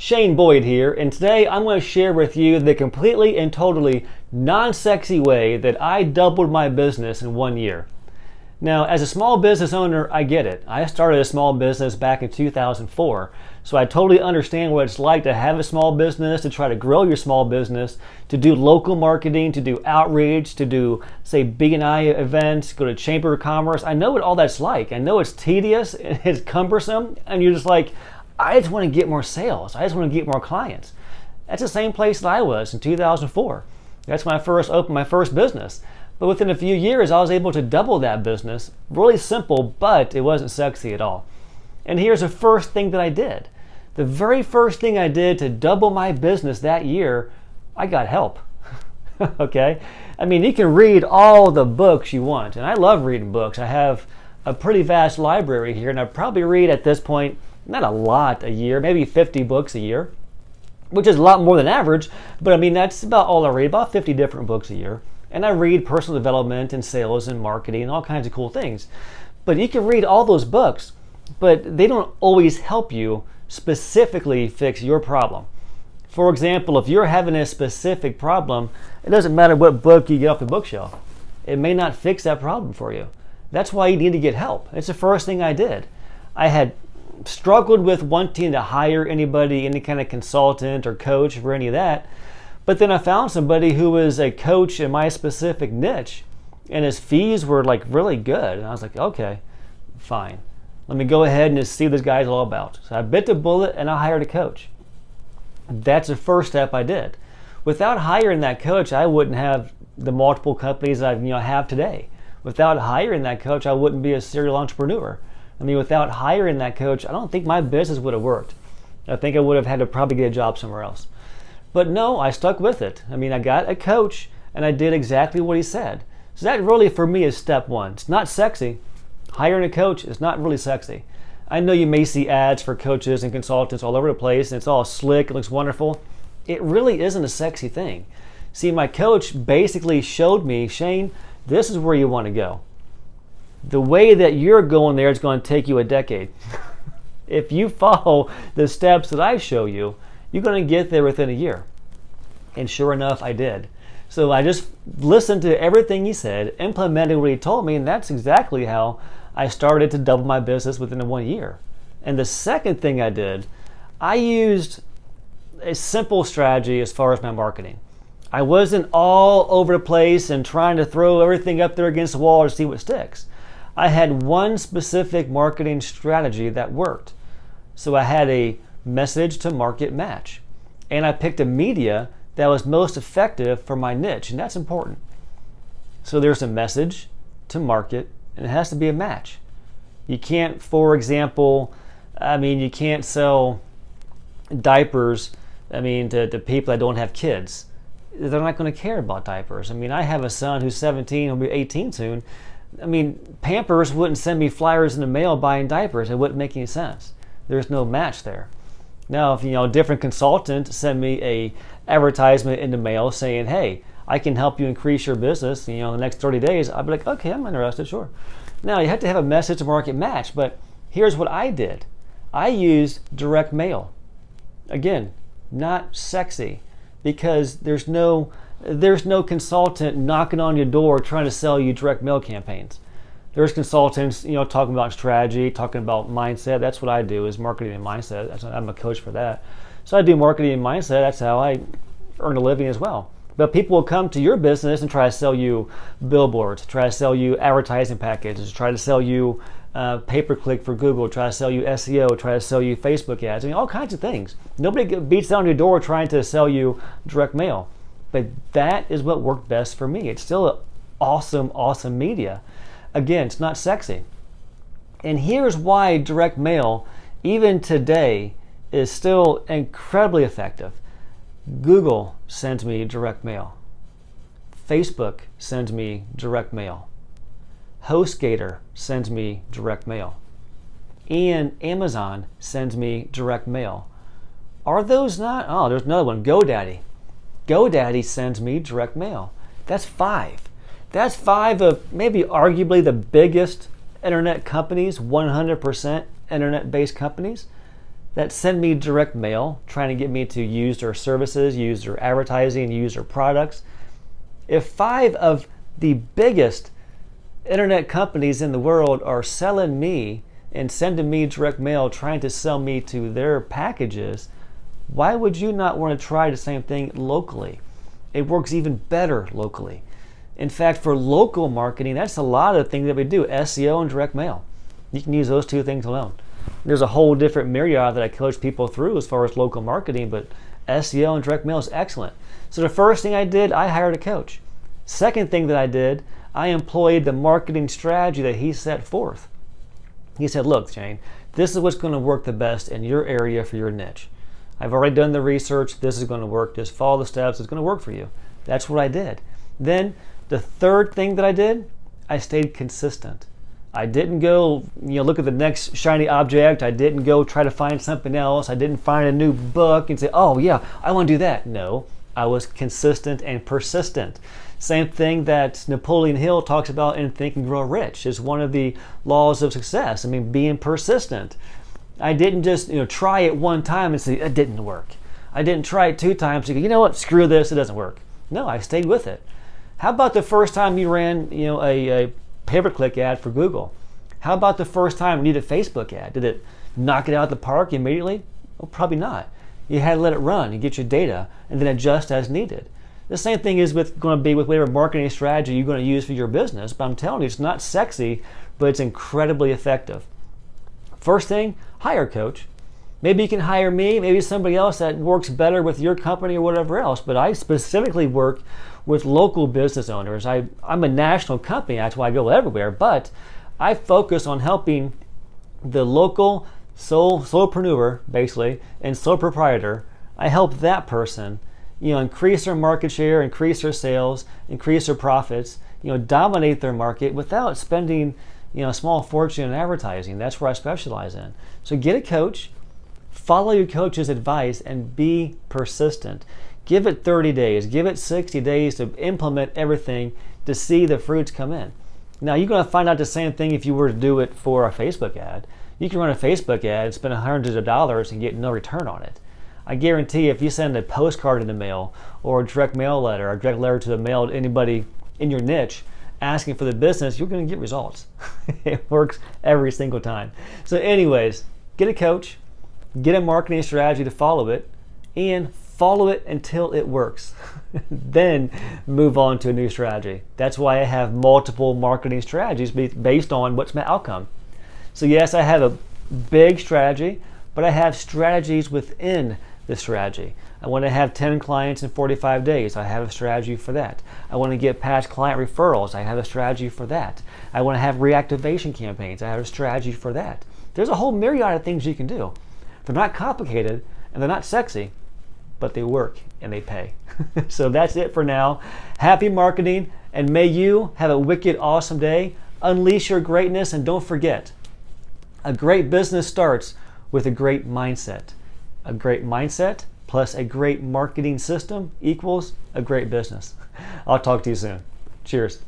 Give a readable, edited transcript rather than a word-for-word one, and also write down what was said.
Shane Boyd here, and today I'm going to share with you the completely and totally non-sexy way that I doubled my business in 1 year. Now, as a small business owner, I get it. I started a small business back in 2004, so I totally understand what it's like to have a small business, to try to grow your small business, to do local marketing, to do outreach, to do, say, B&I events, go to Chamber of Commerce. I know what all that's like. I know it's tedious, it's cumbersome, and you're just like, I just want to get more sales. I just want to get more clients. That's the same place that I was in 2004. That's when I first opened my first business. But within a few years, I was able to double that business. Really simple, but it wasn't sexy at all. And here's the first thing that I did. The very first thing I did to double my business that year, I got help. Okay? I mean, you can read all the books you want. And I love reading books. I have a pretty vast library here, and I probably read at this point, not a lot a year, maybe 50 books a year, which is a lot more than average. But I mean, that's about all I read, about 50 different books a year. And I read personal development and sales and marketing and all kinds of cool things. But you can read all those books, but they don't always help you specifically fix your problem. For example, if you're having a specific problem, it doesn't matter what book you get off the bookshelf. It may not fix that problem for you. That's why you need to get help. It's the first thing I did. I had struggled with wanting to hire anybody, any kind of consultant or coach for any of that. But then I found somebody who was a coach in my specific niche, and his fees were like really good. And I was like, okay, fine. Let me go ahead and just see what this guy's all about. So I bit the bullet and I hired a coach. That's the first step I did. Without hiring that coach, I wouldn't have the multiple companies I have today. Without hiring that coach, I wouldn't be a serial entrepreneur. I mean, without hiring that coach, I don't think my business would have worked. I think I would have had to probably get a job somewhere else. But no, I stuck with it. I mean, I got a coach and I did exactly what he said. So that really for me is step one. It's not sexy. Hiring a coach is not really sexy. I know you may see ads for coaches and consultants all over the place and it's all slick, it looks wonderful. It really isn't a sexy thing. See, my coach basically showed me, Shane, this is where you want to go. The way that you're going there is going to take you a decade. If you follow the steps that I show you, you're going to get there within a year. And sure enough, I did. So I just listened to everything he said, implemented what he told me, and that's exactly how I started to double my business within 1 year. And the second thing I did, I used a simple strategy as far as my marketing. I wasn't all over the place and trying to throw everything up there against the wall to see what sticks. I had one specific marketing strategy that worked. So I had a message to market match. And I picked a media that was most effective for my niche, and that's important. So there's a message to market, and it has to be a match. You can't, for example, you can't sell diapers, to people that don't have kids. They're not going to care about diapers. I have a son who's 17, he'll be 18 soon. Pampers wouldn't send me flyers in the mail buying diapers. It wouldn't make any sense. There's no match there. Now, if a different consultant send me a advertisement in the mail saying, hey, I can help you increase your business, the next 30 days, I'd be like, okay, I'm interested, sure. Now, you have to have a message to market match, but here's what I did. I used direct mail. Again, not sexy, because there's no consultant knocking on your door trying to sell you direct mail campaigns. There's consultants, talking about strategy, talking about mindset. That's what I do, is marketing and mindset. I'm a coach for that. So I do marketing and mindset. That's how I earn a living as well. But people will come to your business and try to sell you billboards, try to sell you advertising packages, try to sell you pay-per-click for Google, try to sell you SEO, try to sell you Facebook ads. All kinds of things. Nobody beats down your door trying to sell you direct mail. But that is what worked best for me. It's still an awesome, awesome media. Again, it's not sexy. And here's why direct mail, even today, is still incredibly effective. Google sends me direct mail. Facebook sends me direct mail. HostGator sends me direct mail. And Amazon sends me direct mail. Are those not? Oh, there's another one, GoDaddy. GoDaddy sends me direct mail. That's 5. That's 5 of maybe arguably the biggest internet companies, 100% internet-based companies. that send me direct mail trying to get me to use their services, use their advertising, use their products. If 5 of the biggest internet companies in the world are selling me and sending me direct mail trying to sell me to their packages, why would you not want to try the same thing locally? It works even better locally. In fact, for local marketing, that's a lot of things that we do, SEO and direct mail. You can use those 2 things alone. There's a whole different myriad that I coach people through as far as local marketing, but SEO and direct mail is excellent. So the first thing I did, I hired a coach. Second thing that I did, I employed the marketing strategy that he set forth. He said, look, Shane, this is what's going to work the best in your area for your niche. I've already done the research. This is going to work. Just follow the steps. It's going to work for you. That's what I did. Then the third thing that I did, I stayed consistent. I didn't go, look at the next shiny object. I didn't go try to find something else. I didn't find a new book and say, oh yeah, I want to do that. No, I was consistent and persistent. Same thing that Napoleon Hill talks about in Think and Grow Rich is one of the laws of success. I mean, being persistent. I didn't just try it one time and say it didn't work. I didn't try it 2 times and go, you know what, screw this, it doesn't work. No, I stayed with it. How about the first time you ran a pay-per-click ad for Google? How about the first time you did a Facebook ad? Did it knock it out of the park immediately? Well, probably not. You had to let it run and get your data and then adjust as needed. The same thing is going to be with whatever marketing strategy you're going to use for your business, but I'm telling you, it's not sexy, but it's incredibly effective. First thing, hire a coach. Maybe you can hire me, maybe somebody else that works better with your company or whatever else, but I specifically work with local business owners. I'm a national company, that's why I go everywhere, but I focus on helping the local solopreneur, basically, and sole proprietor. I help that person increase their market share, increase their sales, increase their profits, dominate their market without spending a small fortune in advertising. That's where I specialize in. So get a coach, follow your coach's advice, and be persistent. Give it 30 days, give it 60 days to implement everything to see the fruits come in. Now, you're going to find out the same thing if you were to do it for a Facebook ad. You can run a Facebook ad and spend hundreds of dollars and get no return on it. I guarantee if you send a postcard in the mail or a direct mail letter or a direct letter to the mail to anybody in your niche asking for the business, you're going to get results. It works every single time. So anyways, get a coach, get a marketing strategy to follow it, and follow it until it works. Then move on to a new strategy. That's why I have multiple marketing strategies based on what's my outcome. So yes, I have a big strategy, but I have strategies within the strategy. I want to have 10 clients in 45 days. I have a strategy for that. I want to get past client referrals. I have a strategy for that. I want to have reactivation campaigns. I have a strategy for that. There's a whole myriad of things you can do. They're not complicated and they're not sexy, but they work and they pay. So that's it for now. Happy marketing, and may you have a wicked awesome day. Unleash your greatness, and don't forget, a great business starts with a great mindset. A great mindset plus a great marketing system equals a great business. I'll talk to you soon. Cheers.